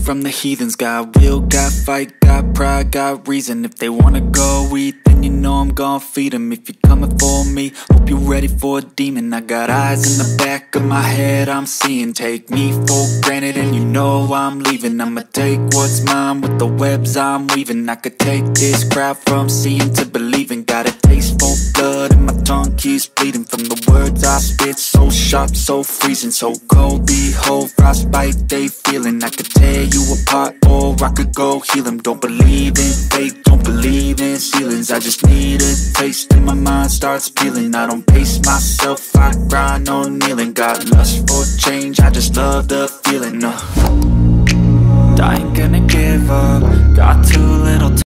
from the heathens. Got will, got fight, got pride, got reason. If they wanna go eat, then you know I'm gon' feed them. If you're coming for me, hope you're ready for a demon. I got eyes in the back of my head, I'm seeing. Take me for granted and you know I'm leaving. I'ma take what's mine with the webs I'm weaving. I could take this crowd from seeing to believing. Got a taste for blood and my tongue keeps bleeding from the words I spit. So sharp, so freezing, so cold. Behold, frostbite they feeling. I could tear you apart or I could go heal them. Don't believe in fate, don't believe in ceilings. I just need a taste and my mind starts peeling. I don't pace myself, I grind on kneeling. Got lust for change, I just love the feeling. I ain't gonna give up, got too little time.